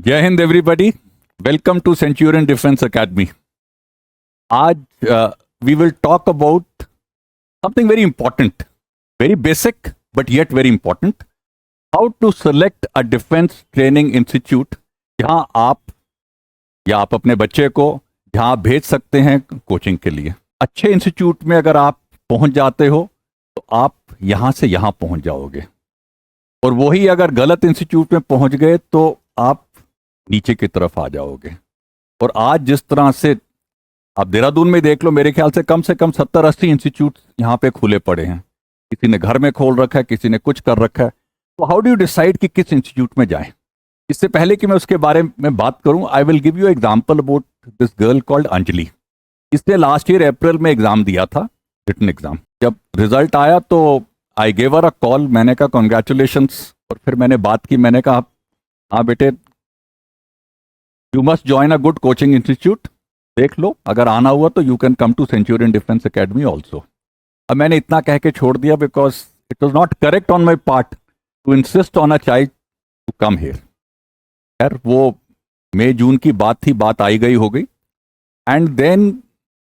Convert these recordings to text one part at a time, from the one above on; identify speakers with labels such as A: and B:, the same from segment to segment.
A: जय Hind everybody. Welcome to Centurion defence academy. आज we will talk about something very important, very basic but yet very important. How to select a defence training institute जहां आप या आप अपने बच्चे को जहां भेज सकते हैं कोचिंग के लिए। अच्छे इंस्टीट्यूट में अगर आप पहुंच जाते हो तो आप यहां से यहां पहुंच जाओगे, और वही अगर गलत इंस्टीट्यूट में पहुंच गए तो आप नीचे की तरफ आ जाओगे। और आज जिस तरह से आप देहरादून में देख लो, मेरे ख्याल से कम 70-80 इंस्टीट्यूट यहाँ पे खुले पड़े हैं। किसी ने घर में खोल रखा है, किसी ने कुछ कर रखा है। तो हाउ डू यू डिसाइड कि किस इंस्टीट्यूट में जाएं? इससे पहले कि मैं उसके बारे में बात करूं, I will give you example about this girl called Anjali. इसने लास्ट ईयर अप्रैल में एग्जाम दिया था, रिटन एग्जाम। जब रिजल्ट आया तो I gave her a call. मैंने कहा कॉन्ग्रेचुलेशंस, और फिर मैंने बात की। मैंने कहा हाँ बेटे, you must join a good coaching institute. देख लो, अगर आना हुआ तो you can come to Centurion defence Academy also. अब मैंने इतना कह के छोड़ दिया because it was not correct on my part to insist on a child to come here. खैर, वो मई जून की बात थी, बात आई गई हो गई। And then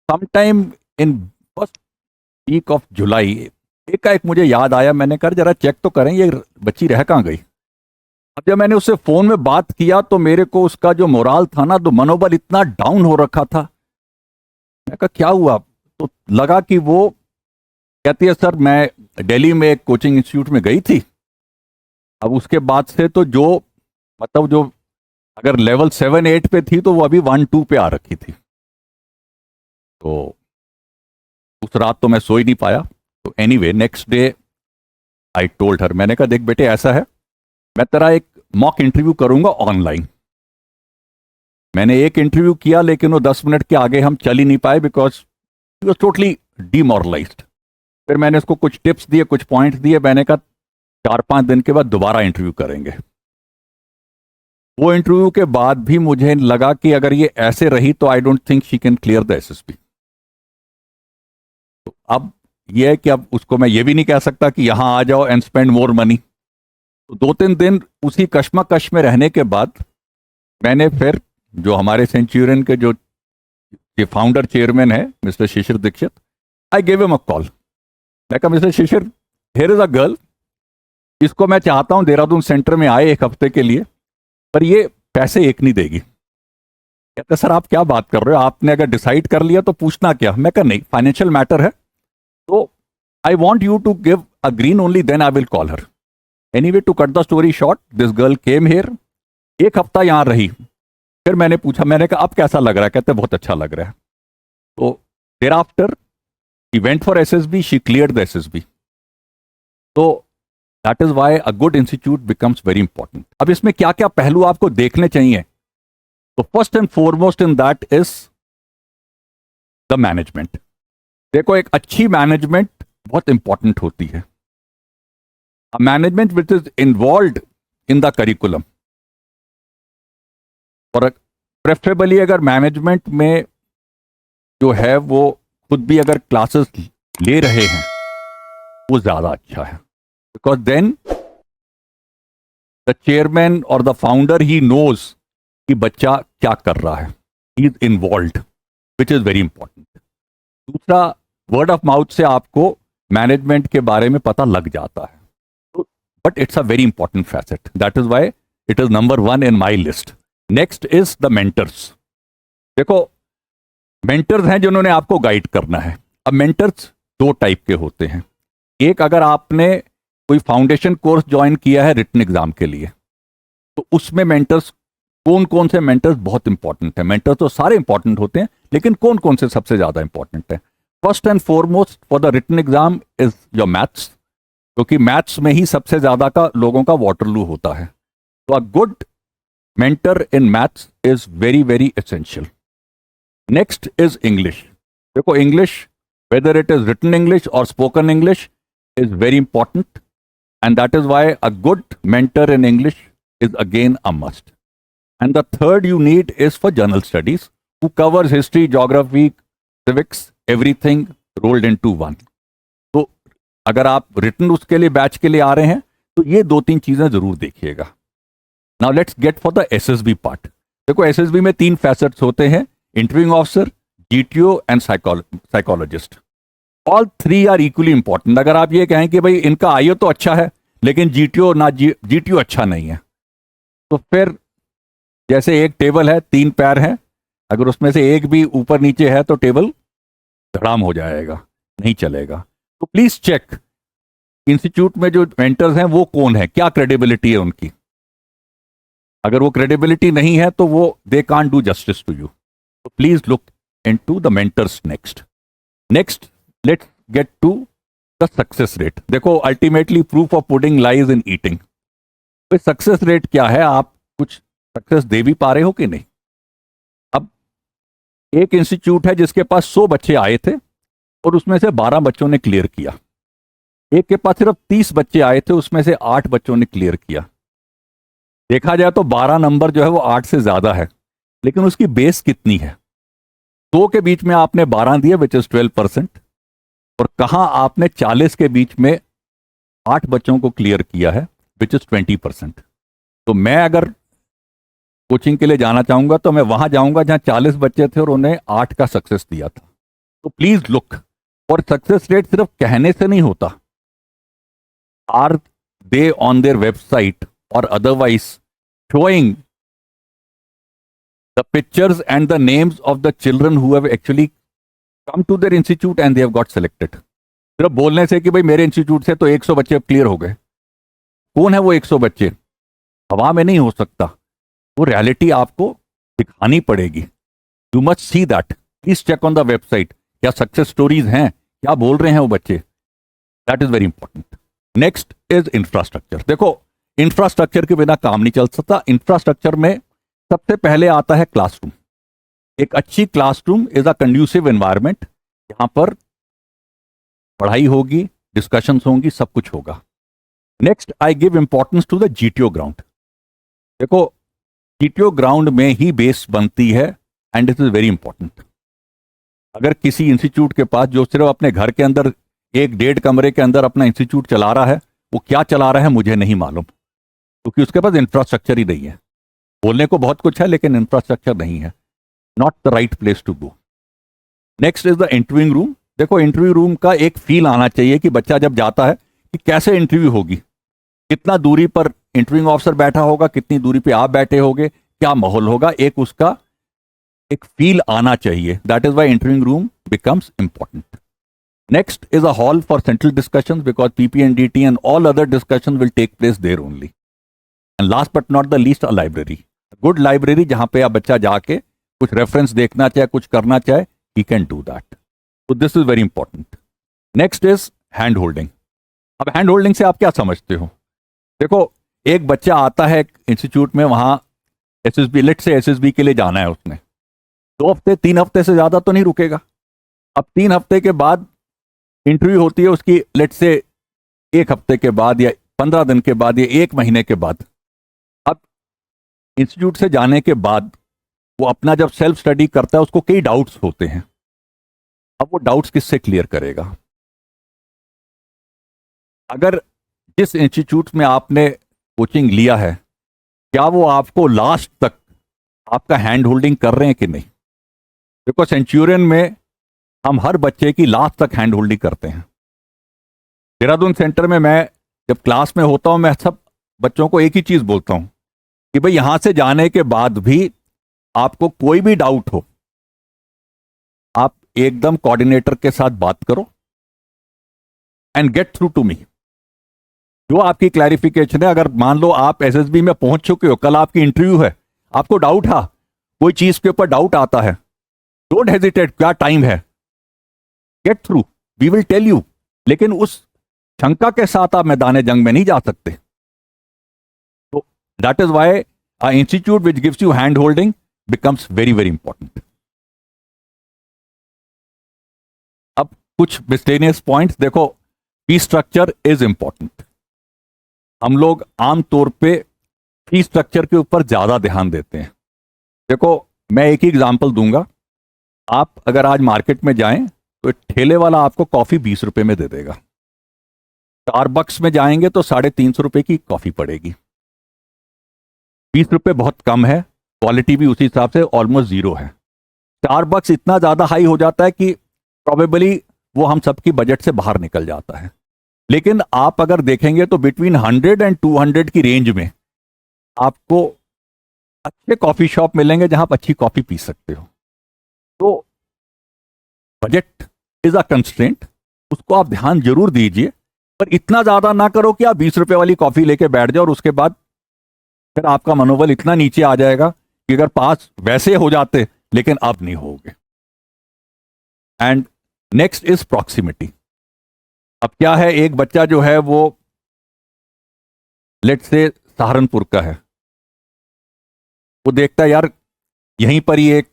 A: sometime in first week of July एकाएक मुझे याद आया। मैंने कहा जरा चेक तो करें ये बच्ची रह कहाँ गई। अब जब मैंने उससे फोन में बात किया तो मेरे को उसका जो मोराल था ना, तो मनोबल इतना डाउन हो रखा था। मैं कहा क्या हुआ? तो लगा कि वो कहती है सर मैं दिल्ली में एक कोचिंग इंस्टीट्यूट में गई थी। अब उसके बाद से तो जो मतलब जो अगर लेवल 7-8 पे थी तो वो अभी 1-2 पे आ रखी थी। तो उस रात तो मैं सो ही नहीं पाया। तो anyway next day I told her, मैंने कहा देख बेटे ऐसा है, मैं तेरा एक मॉक इंटरव्यू करूंगा ऑनलाइन। मैंने एक इंटरव्यू किया लेकिन वो 10 मिनट के आगे हम चल ही नहीं पाए because he was totally demoralised. फिर मैंने उसको कुछ टिप्स दिए, कुछ पॉइंट्स दिए। मैंने कहा 4-5 दिन के बाद दोबारा इंटरव्यू करेंगे। वो इंटरव्यू के बाद भी मुझे लगा कि अगर ये ऐसे रही तो I don't think she can clear the SSB. तो अब ये है कि अब उसको मैं ये भी नहीं कह सकता कि यहां आ जाओ एंड स्पेंड मोर मनी। तो 2-3 दिन उसी कश्मकश में रहने के बाद मैंने फिर जो हमारे सेंचुरियन के जो फाउंडर चेयरमैन है mister Shishir Dikshit, I gave him a call. मैं कहा mister Shishir, here is a girl, इसको मैं चाहता हूं देहरादून सेंटर में आए 1 हफ्ते के लिए, पर ये पैसे एक नहीं देगी। कहते सर आप क्या बात कर रहे हो, आपने अगर डिसाइड कर लिया तो पूछना क्या। मैं कहा नहीं, फाइनेंशियल मैटर है, तो I want you to give a green only, then I will call her. Anyway to cut the story short, this girl came here, 1 हफ्ता यहां रही। फिर मैंने पूछा, मैंने कहा अब कैसा लग रहा है? कहते बहुत अच्छा लग रहा है। तो thereafter she went for SSB, she cleared the SSB. तो that is why a good institute becomes very important. अब इसमें क्या क्या पहलू आपको देखने चाहिए? तो first and foremost in that is the management. देखो, एक अच्छी मैनेजमेंट बहुत इंपॉर्टेंट होती है। Management which is involved in the curriculum, और प्रेफरेबली अगर मैनेजमेंट में जो है वो खुद भी अगर क्लासेस ले रहे हैं वो ज्यादा अच्छा है। बिकॉज देन द चेयरमैन और द फाउंडर ही नोज कि बच्चा क्या कर रहा है, he is involved, which is very important. दूसरा, वर्ड ऑफ माउथ से आपको मैनेजमेंट के बारे में पता लग जाता है। तो but it's a very important facet, that is why it is number 1 in my list. Next is the mentors. देखो, मेंटर्स हैं जिन्होंने आपको गाइड करना है। अब मेंटर्स 2 टाइप के होते हैं। एक, अगर आपने कोई फाउंडेशन कोर्स ज्वाइन किया है रिटन एग्जाम के लिए, तो उसमें मेंटर्स, कौन कौन से मेंटर्स बहुत इंपॉर्टेंट है? मेंटर्स तो सारे इंपॉर्टेंट होते हैं, लेकिन कौन कौन से सबसे ज्यादा इंपॉर्टेंट है? First and foremost for the written exam is your maths, क्योंकि मैथ्स में ही सबसे ज्यादा का लोगों का वाटरलू होता है। तो a good mentor in maths is very very essential. Next is English. देखो, English, whether it is written English or spoken English, is very important, and that is why a good mentor in English is again a must. And the third you need is for general studies, who covers history, geography, civics, everything rolled into one. तो अगर आप written उसके लिए batch के लिए आ रहे हैं तो ये 2-3 चीजें जरूर देखिएगा। Now let's get for the SSB part. देखो एसएसबी में 3 फैसेट्स होते हैं, interviewing officer, GTO and psychologist. All 3 are equally important. अगर आप ये कहें कि भाई इनका आईओ तो अच्छा है लेकिन जीटीओ ना जीटीओ अच्छा नहीं है, तो फिर जैसे एक टेबल है, 3 पैर हैं, अगर उसमें से एक भी ऊपर नीचे है तो टेबल धड़ाम हो जाएगा, नहीं चलेगा। तो प्लीज चेक इंस्टीट्यूट में जो मेंटर्स हैं वो कौन है, क्या क्रेडिबिलिटी है उनकी। अगर वो क्रेडिबिलिटी नहीं है तो वो they can't do justice to you. तो please look into the mentors next. Let's get to the success rate. देखो ultimately proof of pudding lies in eating. Success rate क्या है, आप कुछ सक्सेस दे भी पा रहे हो कि नहीं। अब एक इंस्टीट्यूट है जिसके पास 100 बच्चे आए थे और उसमें से 12 बच्चों ने क्लियर किया। एक के पास सिर्फ 30 बच्चे आए थे, उसमें से 8 बच्चों ने क्लियर किया। देखा जाए तो 12 नंबर जो है वो 8 से ज्यादा है, लेकिन उसकी बेस कितनी है। 100 के बीच में आपने 12 दिए विच इज 12%, और कहां आपने 40 के बीच में 8 बच्चों को क्लियर किया है विच इज 20%। तो मैं अगर कोचिंग के लिए जाना चाहूंगा तो मैं वहां जाऊंगा जहां 40 बच्चे थे और उन्हें 8 का सक्सेस दिया था। तो प्लीज लुक, और सक्सेस रेट सिर्फ कहने से नहीं होता। Are they on their website or otherwise showing the pictures and the names of the children who have actually come to their institute and they have got selected। सिर्फ बोलने से कि भाई मेरे इंस्टीट्यूट से तो 100 बच्चे क्लियर हो गए, कौन है वो 100 बच्चे? हवा में नहीं हो सकता, वो रियलिटी आपको दिखानी पड़ेगी। You must see that. Please check on the website, क्या सक्सेस स्टोरीज हैं, क्या बोल रहे हैं वो बच्चे। That is very important. Next is infrastructure. देखो इंफ्रास्ट्रक्चर के बिना काम नहीं चल सकता। इंफ्रास्ट्रक्चर में सबसे पहले आता है क्लासरूम। एक अच्छी classroom is a conducive environment, यहां पर पढ़ाई होगी, डिस्कशंस होंगी, सब कुछ होगा। Next I give importance to the GTO ground. देखो जीटीओ ग्राउंड में ही बेस बनती है and it is very important. अगर किसी इंस्टीट्यूट के पास जो सिर्फ अपने घर के अंदर 1-1.5 कमरे के अंदर अपना इंस्टीट्यूट चला रहा है, वो क्या चला रहा है मुझे नहीं मालूम, क्योंकि उसके पास इंफ्रास्ट्रक्चर ही नहीं है। बोलने को बहुत कुछ है लेकिन इंफ्रास्ट्रक्चर नहीं है। Not the right place to go. Next is the interviewing room. देखो इंटरव्यू रूम का एक फील आना चाहिए कि बच्चा जब जाता है कि कैसे इंटरव्यू होगी, कितना दूरी पर इंटरव्यूइंग ऑफिसर बैठा होगा, कितनी दूरी पे आप बैठे होगे, क्या माहौल होगा, एक उसका एक फील आना चाहिए। That is why interviewing room becomes important. Next is a hall for central discussions because PP&DT and all other discussions will take place there only. And last but not the least, a library. A good library जहां पे आप बच्चा जाके कुछ reference देखना चाहे, कुछ करना चाहे, he can do that. So this is very important. Next is hand holding. अब हैंड होल्डिंग से आप क्या समझते हो? देखो एक बच्चा आता है इंस्टीट्यूट में, वहां एसएसबी, लेट से एसएसबी के लिए जाना है उसने, 2 हफ्ते 3 हफ्ते से ज्यादा तो नहीं रुकेगा। अब 3 हफ्ते के बाद इंटरव्यू होती है उसकी, लेट से 1 हफ्ते के बाद या 15 दिन के बाद या 1 महीने के बाद। अब इंस्टीट्यूट से जाने के बाद वो अपना जब सेल्फ स्टडी करता है, उसको कई डाउट्स होते हैं। अब वो डाउट्स किससे क्लियर करेगा? अगर जिस इंस्टीट्यूट में आपने कोचिंग लिया है, क्या वो आपको लास्ट तक आपका हैंड होल्डिंग कर रहे हैं कि नहीं? देखो सेंचुरियन में हम हर बच्चे की लास्ट तक हैंड होल्डिंग करते हैं। देहरादून सेंटर में मैं जब क्लास में होता हूं, मैं सब बच्चों को एक ही चीज बोलता हूं कि भाई यहां से जाने के बाद भी आपको कोई भी डाउट हो, आप एकदम कोऑर्डिनेटर के साथ बात करो and get through to me. जो आपकी क्लैरिफिकेशन है, अगर मान लो आप एसएसबी में पहुंच चुके हो, कल आपकी इंटरव्यू है, आपको डाउट है, कोई चीज के ऊपर डाउट आता है, डोंट हेजिटेट, क्या टाइम है, get through, we will tell you. लेकिन उस शंका के साथ आप मैदान जंग में नहीं जा सकते। तो that is why a institute which gives you hand holding becomes very very important. अब कुछ मिसलेनियस पॉइंट्स देखो। Fee structure is important. हम लोग आमतौर पे फी स्ट्रक्चर के ऊपर ज्यादा ध्यान देते हैं। देखो मैं एक ही एग्जांपल दूंगा। आप अगर आज मार्केट में जाएं तो ठेले वाला आपको कॉफी 20 रुपए में दे देगा। स्टारबक्स में जाएंगे तो 350 रुपए की कॉफी पड़ेगी। ₹20 बहुत कम है, क्वालिटी भी उसी हिसाब से ऑलमोस्ट जीरो है। स्टारबक्स इतना ज़्यादा हाई हो जाता है कि प्रॉबेबली वो हम सबकी बजट से बाहर निकल जाता है। लेकिन आप अगर देखेंगे तो बिटवीन 100 और 200 की रेंज में आपको अच्छे कॉफ़ी शॉप मिलेंगे जहां आप अच्छी कॉफ़ी पी सकते हो। तो बजट इज अ कंस्ट्रेंट, उसको आप ध्यान जरूर दीजिए, पर इतना ज़्यादा ना करो कि आप ₹20 वाली कॉफ़ी लेके बैठ जाओ और उसके बाद फिर आपका मनोबल इतना नीचे आ जाएगा कि अगर पास वैसे हो जाते लेकिन अब नहीं होगे। And next is proximity. अब क्या है, एक बच्चा जो है वो लेट्स से सहारनपुर का है, वो देखता है यार यहीं पर ही एक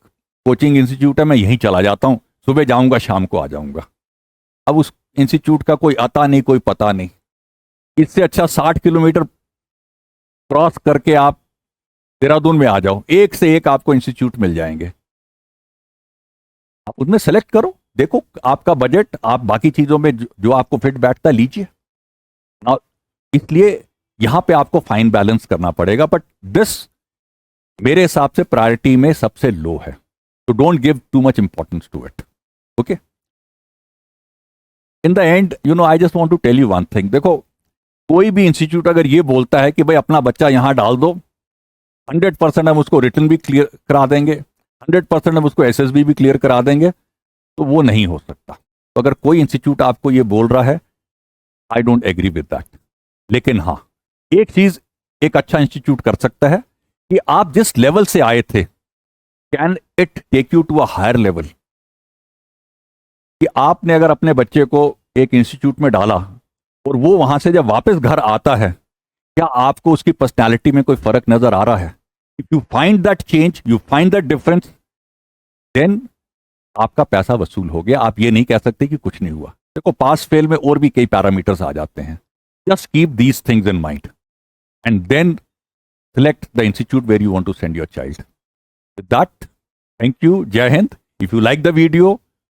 A: कोचिंग इंस्टीट्यूट है, मैं यहीं चला जाता हूं, सुबह जाऊंगा शाम को आ जाऊंगा। अब उस इंस्टीट्यूट का कोई आता नहीं, कोई पता नहीं। इससे अच्छा 60 किलोमीटर क्रॉस करके आप देहरादून में आ जाओ, एक से एक आपको इंस्टीट्यूट मिल जाएंगे। आप उसमें सेलेक्ट करो, देखो आपका बजट, आप बाकी चीजों में जो आपको फिट बैठता लीजिए। इसलिए यहां पे आपको फाइन बैलेंस करना पड़ेगा, बट दिस मेरे हिसाब से प्रायोरिटी में सबसे लो है। तो don't give too much importance to it. Okay, in the end I just want to tell you one thing. देखो, कोई भी इंस्टीट्यूट अगर ये बोलता है कि भाई अपना बच्चा यहां डाल दो, 100% हम उसको रिटर्न भी क्लियर करा देंगे, 100% हम उसको SSB भी क्लियर करा देंगे, तो वो नहीं हो सकता। तो अगर कोई इंस्टीट्यूट आपको ये बोल रहा है, I don't agree with that. लेकिन हाँ, एक चीज एक अच्छा इंस्टीट्यूट कर सकता है कि आप जिस लेवल से आए थे, can it take you to a higher level. कि आपने अगर अपने बच्चे को एक इंस्टीट्यूट में डाला और वो वहां से जब वापस घर आता है, क्या आपको उसकी पर्सनैलिटी में कोई फर्क नजर आ रहा है? If you find that change, you find that difference, then आपका पैसा वसूल हो गया। आप ये नहीं कह सकते कि कुछ नहीं हुआ। देखो, पास फेल में और भी कई पैरामीटर्स आ जाते हैं। Just keep these things in mind and then select the institute where you want to send your child. With that, thank you. Jai Hind. If you like the video,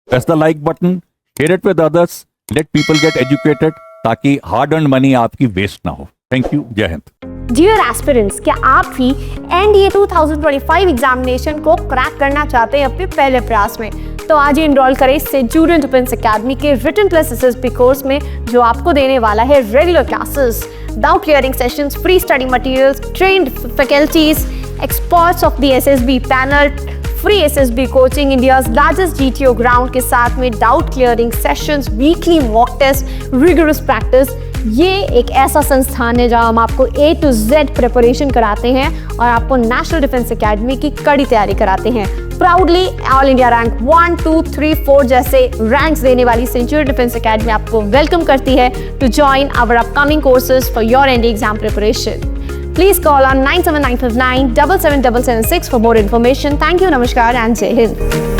A: press the like button, share it with others, let people get educated, ताकि hard earned money आपकी waste ना हो. Thank you. Jai Hind.
B: Dear aspirants, क्या आप भी NDA 2025 examination को crack करना चाहते हैं अपने पहले प्रयास में? तो आज ही इनरोल करें सेंट ज्यूरियन डिफेंस एकेडमी के रिटन प्लस SSB कोर्स में, जो आपको देने वाला है regular classes, doubt clearing sessions, free study materials, trained faculties, experts of the SSB panel, free SSB coaching, India's largest GTO ground के साथ में doubt clearing sessions, weekly mock test, rigorous practice. ये एक ऐसा संस्थान है जहां हम आपको A to Z प्रिपरेशन कराते हैं और आपको नेशनल डिफेंस एकेडमी की कड़ी तैयारी कराते हैं। प्राउडली ऑल इंडिया रैंक 1, 2, 3, 4 जैसे रैंक्स देने वाली सेंचुरी डिफेंस एकेडमी आपको वेलकम करती है to join our upcoming courses for your NDA exam preparation. Please call on 97959 77776 for more information. Thank you, Namaskar and Jai Hind.